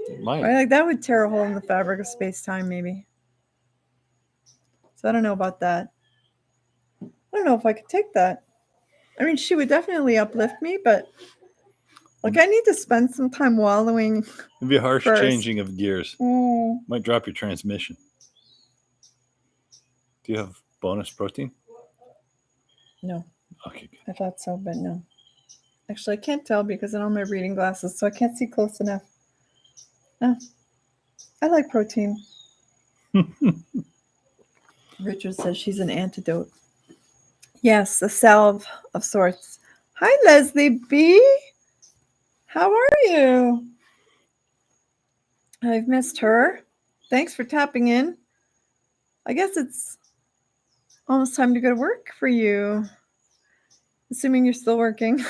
It might. Right? Like that would tear a hole in the fabric of space-time, maybe. So I don't know about that. I don't know if I could take that. I mean, she would definitely uplift me, but like I need to spend some time wallowing. It'd be a harsh first. changing of gears. Oh. Might drop your transmission. Do you have bonus protein? No. Okay, good. I thought so, but no. Actually, I can't tell because I don't have my reading glasses, so I can't see close enough. Oh. I like protein. Richard says she's an antidote. Yes, a salve of sorts. Hi, Leslie B. How are you? I've missed her. Thanks for tapping in. I guess it's almost time to go to work for you. Assuming you're still working.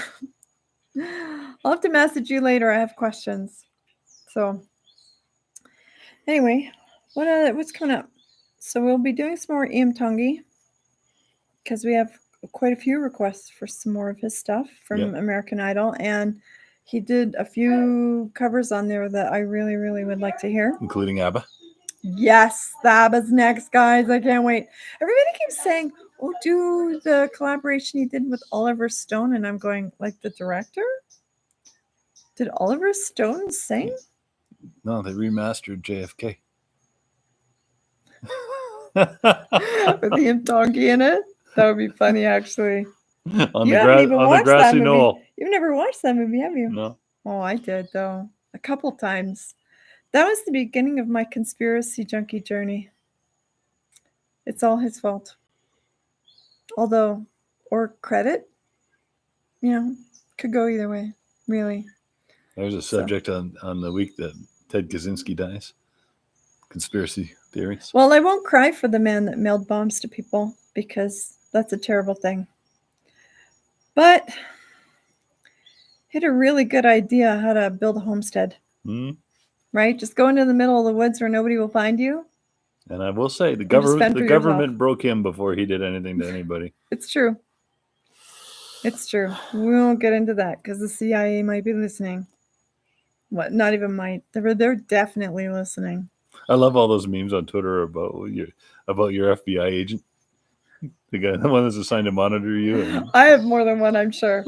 I'll have to message you later. I have questions. So, anyway, what's coming up? So we'll be doing some more Ian Tongi because we have quite a few requests for some more of his stuff from American Idol, and he did a few covers on there that I really, really would like to hear, including ABBA. Yes, ABBA's next, guys. I can't wait. Everybody keeps saying, "Oh, do the collaboration he did with Oliver Stone," and I'm going, like the director? Did Oliver Stone sing? No, they remastered JFK. With Ian Tongi in it? That would be funny, actually. on the grassy knoll. You've never watched that movie, have you? No. Oh, I did, though. A couple times. That was the beginning of my conspiracy junkie journey. It's all his fault. Although, or credit, could go either way, really. There's a subject on the week that Ted Kaczynski dies. Conspiracy theories. Well, I won't cry for the man that mailed bombs to people because that's a terrible thing. But he had a really good idea how to build a homestead. Right? Just go into the middle of the woods where nobody will find you. And I will say the government broke him before he did anything to anybody. It's true. It's true. We won't get into that because the CIA might be listening. What? Not even might. They're definitely listening. I love all those memes on Twitter about your FBI agent. The one that's assigned to monitor you. I have more than one, I'm sure.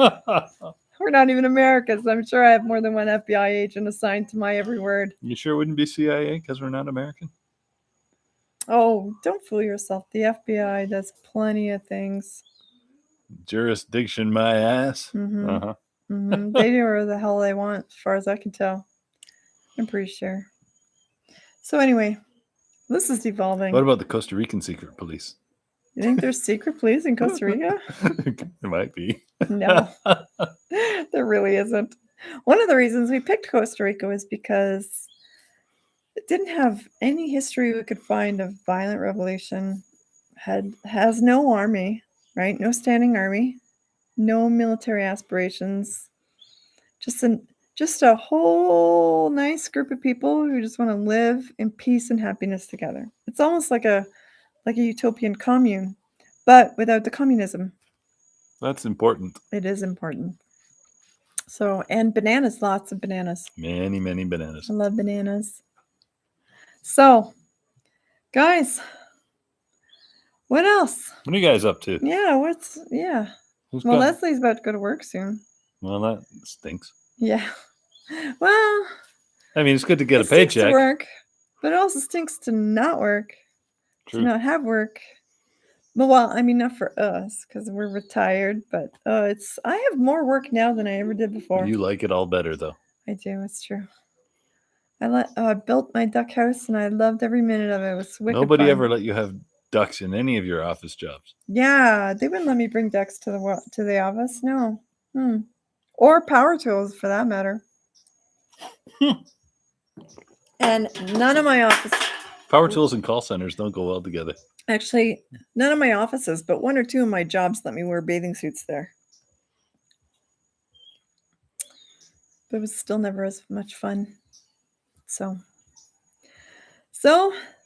We're not even Americans. I'm sure I have more than one FBI agent assigned to my every word. You sure it wouldn't be CIA because we're not American? Oh, don't fool yourself. The FBI does plenty of things. Jurisdiction, my ass. Mm-hmm. Uh-huh. Mm-hmm. They do whatever the hell they want, as far as I can tell. I'm pretty sure. So anyway, this is devolving. What about the Costa Rican secret police? You think there's secret police in Costa Rica? There might be. No, there really isn't. One of the reasons we picked Costa Rica was because it didn't have any history we could find of violent revolution. Has no army, right? No standing army, no military aspirations. Just a whole nice group of people who just want to live in peace and happiness together. It's almost like a utopian commune, but without the communism. That's important. It is important. So, and bananas, lots of bananas. Many, many bananas. I love bananas. So, guys, What else? What are you guys up to? Yeah, well, Who's well, got- Leslie's about to go to work soon. Well, that stinks. Yeah. Well, I mean, it's good to get it a stinks to paycheck. work, but it also stinks to not work, to True. not have work. But well, I mean, not for us because we're retired, but I have more work now than I ever did before. You like it all better, though. I do. It's true. I built my duck house and I loved every minute of it. It was wicked Nobody fun. ever let you have ducks in any of your office jobs. Yeah, they wouldn't let me bring ducks to the office. No. Or power tools for that matter. And none of my office, Power tools and call centers don't go well together. actually, none of my offices, but one or two of my jobs let me wear bathing suits there. But it was still never as much fun. So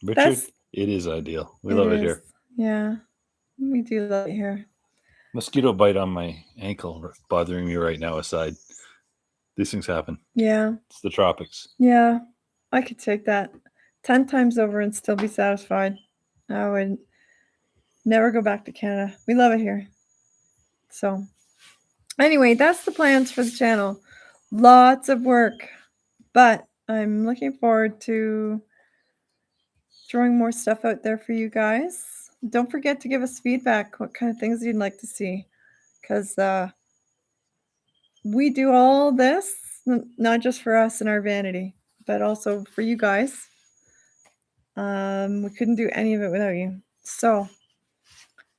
Richard, that's it is ideal. We love it here. Yeah, we do love it here. Mosquito bite on my ankle bothering me right now aside. These things happen. Yeah, It's the tropics. yeah, I could take that 10 times over and still be satisfied. I would never go back to Canada. We love it here. So anyway, that's the plans for the channel. Lots of work, but I'm looking forward to throwing more stuff out there for you guys. Don't forget to give us feedback, what kind of things you'd like to see, because we do all this not just for us and our vanity, but also for you guys. We couldn't do any of it without you. So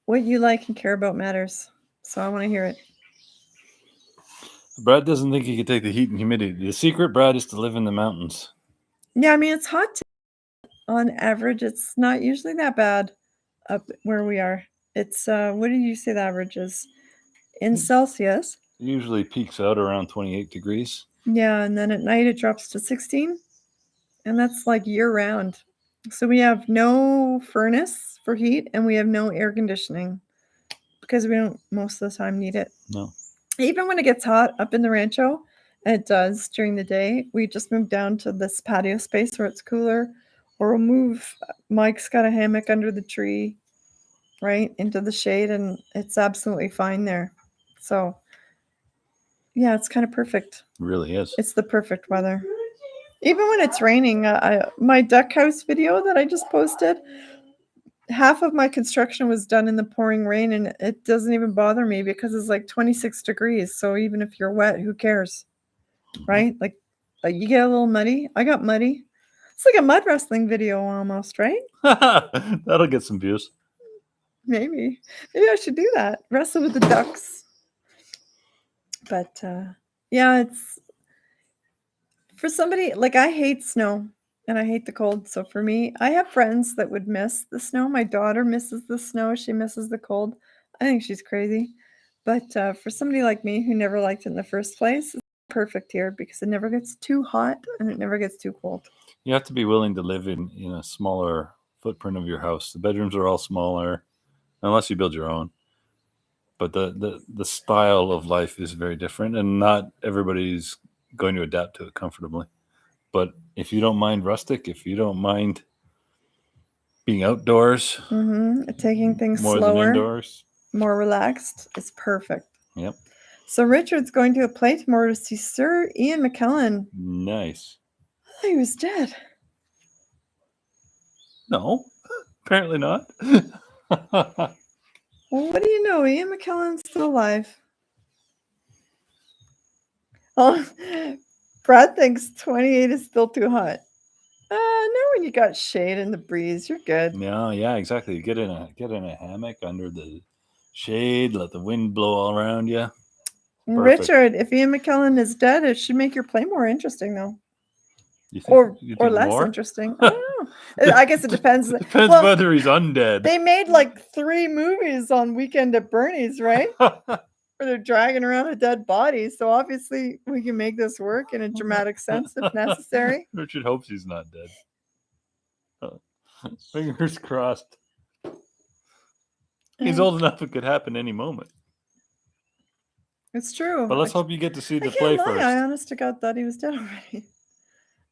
what you like and care about matters. So I want to hear it. Brad doesn't think he can take the heat and humidity. The secret, Brad, is to live in the mountains. Yeah, I mean, it's hot on average. It's not usually that bad up where we are. It's what did you say the average is in Celsius? It usually peaks out around 28 degrees. Yeah, and then at night it drops to 16, and that's like year round. So we have no furnace for heat and we have no air conditioning because we don't most of the time need it. No. Even when it gets hot up in the rancho, and it does during the day, we just move down to this patio space where it's cooler, or we'll move. Mike's got a hammock under the tree, right into the shade, and it's absolutely fine there. So yeah, it's kind of perfect. It really is. It's the perfect weather. Even when it's raining, my duck house video that I just posted, half of my construction was done in the pouring rain, and it doesn't even bother me because it's like 26 degrees. So even if you're wet, who cares? Right? Like you get a little muddy. I got muddy. It's like a mud wrestling video almost, right? That'll get some views. Maybe I should do that. Wrestle with the ducks. But yeah, it's for somebody like I hate snow and I hate the cold. So for me, I have friends that would miss the snow. My daughter misses the snow. She misses the cold. I think she's crazy. But for somebody like me who never liked it in the first place, it's perfect here because it never gets too hot and it never gets too cold. You have to be willing to live in a smaller footprint of your house. The bedrooms are all smaller, unless you build your own. But the style of life is very different, and not everybody's going to adapt to it comfortably. But if you don't mind rustic, if you don't mind being outdoors, taking things more slower, than indoors, more relaxed, it's perfect. Yep. So Richard's going to a play tomorrow to see Sir Ian McKellen. Nice. I thought he was dead. No, apparently not. Well, what do you know? Ian McKellen's still alive. Oh, Brad thinks 28 is still too hot. No, when you got shade and the breeze, you're good. Yeah, exactly. Get in a hammock under the shade, let the wind blow all around you. Perfect. Richard, if Ian McKellen is dead, it should make your play more interesting, though. You think Or less more? interesting. I don't know. I guess it depends. Depends Well, whether he's undead. They made like 3 movies on Weekend at Bernie's, right? Where they're dragging around a dead body. So obviously we can make this work in a dramatic sense if necessary. Richard hopes he's not dead. Fingers crossed. He's old enough it could happen any moment. It's true. But let's hope you get to see the I play can't lie. first. I honest to God thought he was dead already.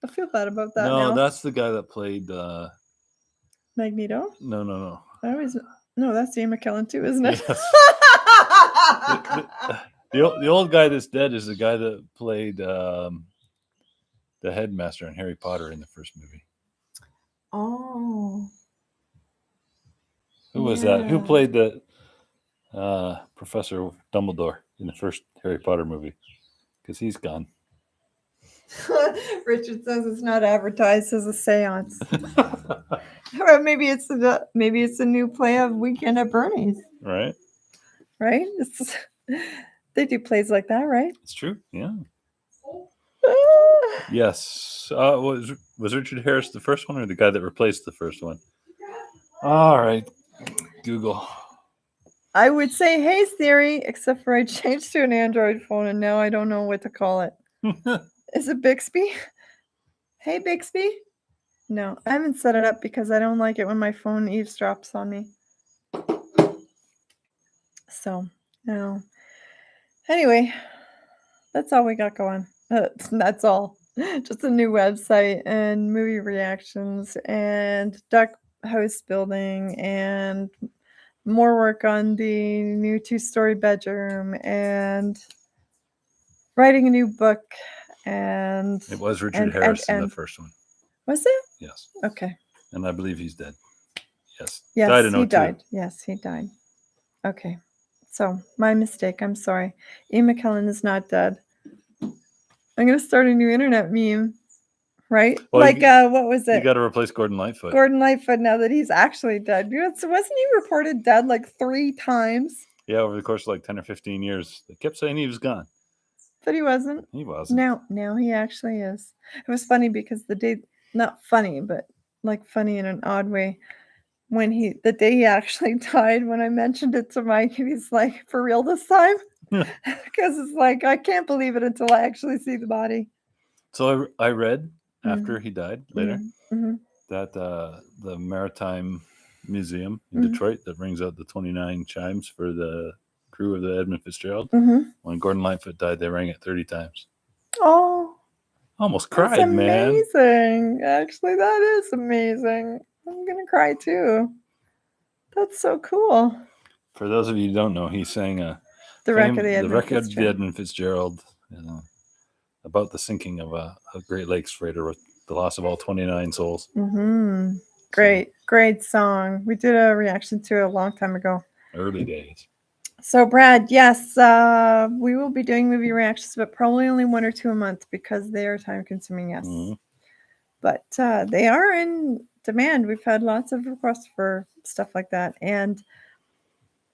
I feel bad about that No, now. that's the guy that played Magneto? No. I always No, that's Ian McKellen too, isn't it? Yes. The old guy that's dead is the guy that played the headmaster in Harry Potter in the first movie. Oh. Who was that? Who Yeah. played the Professor Dumbledore in the first Harry Potter movie? Because he's gone. Richard says it's not advertised as a seance. Or maybe it's a new play of Weekend at Bernie's, Right? right? They do plays like that, right? It's true. Yeah. Ah. Yes. Was Richard Harris the first one or the guy that replaced the first one? All right. Google. I would say, hey Siri, except for I changed to an Android phone and now I don't know what to call it. Is it Bixby? Hey Bixby? No, I haven't set it up because I don't like it when my phone eavesdrops on me. So, no. Anyway, that's all we got going. That's all. Just a new website and movie reactions and duck house building and more work on the new 2-story bedroom and writing a new book. And It was Richard Harris in the first one. was it? Yes. Okay. And I believe he's dead. Yes. Yes, Died in he 02. died. Yes, he died. Okay. So, my mistake. I'm sorry. Ian McKellen is not dead. I'm going to start a new internet meme, right? Well, like, what was You it? got to replace Gordon Lightfoot. Gordon Lightfoot, now that he's actually dead. Wasn't he reported dead like 3 times? Yeah, over the course of like 10 or 15 years. They kept saying he was gone. But he wasn't. He wasn't. Now he actually is. It was funny because the day, not funny, but like funny in an odd way. The day he actually died, when I mentioned it to Mike, he's like, for real this time? Because it's like, I can't believe it until I actually see the body. So I read after he died later Mm-hmm. that the Maritime Museum in Detroit that rings out the 29 chimes for the crew of the Edmund Fitzgerald, when Gordon Lightfoot died, they rang it 30 times. Oh. Almost cried, That's man. amazing. Actually, that is amazing. I'm going to cry too. That's so cool. For those of you who don't know, he sang The Wreck of the Edmund Fitzgerald, about the sinking of a Great Lakes freighter with the loss of all 29 souls. Mm-hmm. Great song. We did a reaction to it a long time ago. Early days. So, Brad, yes, we will be doing movie reactions, but probably only 1 or 2 a month because they are time-consuming, yes. Mm-hmm. But they are in demand. We've had lots of requests for stuff like that, and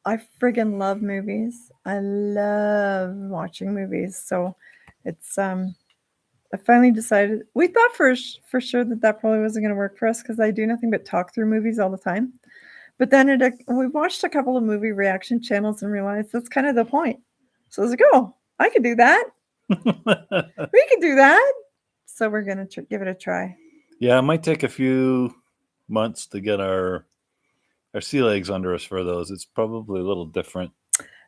I friggin' love movies. I love watching movies. So it's I finally decided. We thought for sure that probably wasn't going to work for us because I do nothing but talk through movies all the time. But then we watched a couple of movie reaction channels and realized that's kind of the point. So I was like, oh, I could do that. We could do that. So we're going to give it a try. Yeah, it might take a few months to get our sea legs under us for those. It's probably a little different.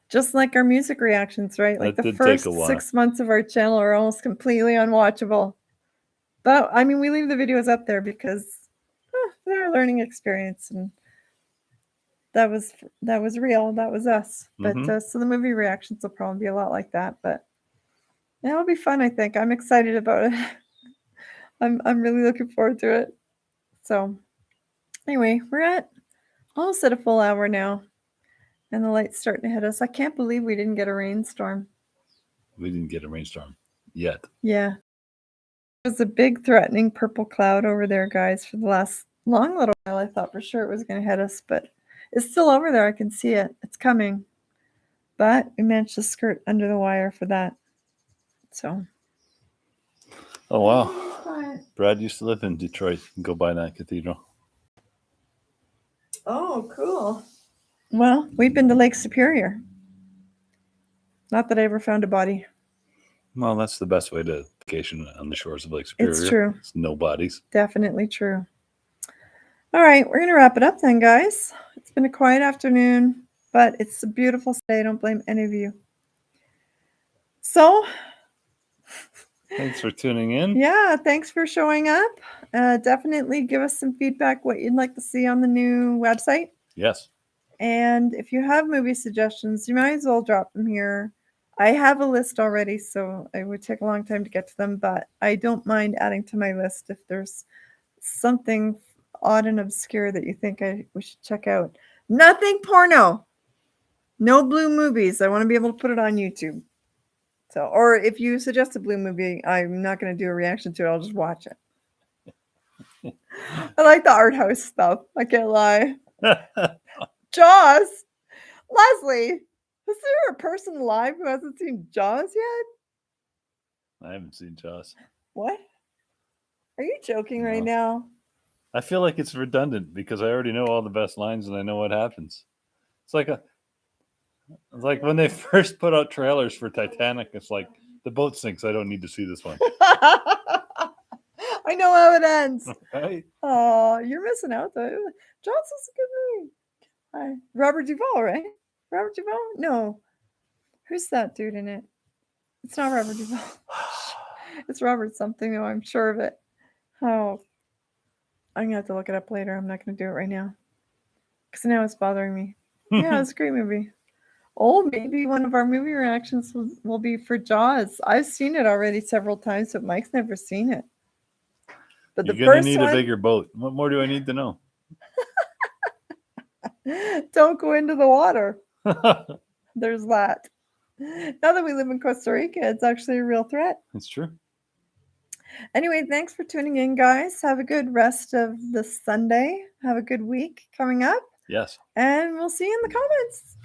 Just like our music reactions, right? Like the first 6 months of our channel are almost completely unwatchable. But I mean, we leave the videos up there because they're a learning experience, and that was real. That was us. Mm-hmm. But so the movie reactions will probably be a lot like that. But yeah, it'll be fun. I think I'm excited about it. I'm really looking forward to it. So anyway, we're at almost at a full hour now. And the light's starting to hit us. I can't believe we didn't get a rainstorm. We didn't get a rainstorm yet. Yeah. There's a big threatening purple cloud over there, guys, for the last long little while. I thought for sure it was going to hit us, but it's still over there. I can see it. It's coming. But we managed to skirt under the wire for that. So. Oh, wow. Brad used to live in Detroit and go by that cathedral. Oh, cool. Well, we've been to Lake Superior. Not that I ever found a body. Well, that's the best way to vacation on the shores of Lake Superior. It's true. It's no bodies. Definitely true. All right, we're going to wrap it up then, guys. It's been a quiet afternoon, but it's a beautiful day. I don't blame any of you. So, thanks for tuning in. Yeah, thanks for showing up. Definitely give us some feedback, what you'd like to see on the new website. Yes. And if you have movie suggestions, you might as well drop them here. I have a list already, so it would take a long time to get to them, but I don't mind adding to my list if there's something odd and obscure that you think we should check out. Nothing porno. No blue movies. I want to be able to put it on YouTube. So, or if you suggest a blue movie, I'm not going to do a reaction to it. I'll just watch it. I like the art house stuff. I can't lie. Jaws. Leslie, is there a person alive who hasn't seen Jaws yet? I haven't seen Jaws. What? Are you joking right No. now? I feel like it's redundant because I already know all the best lines and I know what happens. It's like when they first put out trailers for Titanic. It's like the boat sinks. I don't need to see this one. I know how it ends. Right? Oh, you're missing out though. Jaws is a good movie. Hi. Robert Duvall, right? Robert Duvall? No. Who's that dude in it? It's not Robert Duvall. It's Robert something, though. I'm sure of it. Oh. I'm going to have to look it up later. I'm not going to do it right now. Because now it's bothering me. Yeah, it's a great movie. Oh, maybe one of our movie reactions will be for Jaws. I've seen it already several times, but Mike's never seen it. But You're the going to first need one, a bigger boat. What more do I need to know? don't go into the water. There's that. Now that we live in Costa Rica, it's actually a real threat. It's true. Anyway, thanks for tuning in, guys. Have a good rest of the Sunday. Have a good week coming up. Yes. And we'll see you in the comments.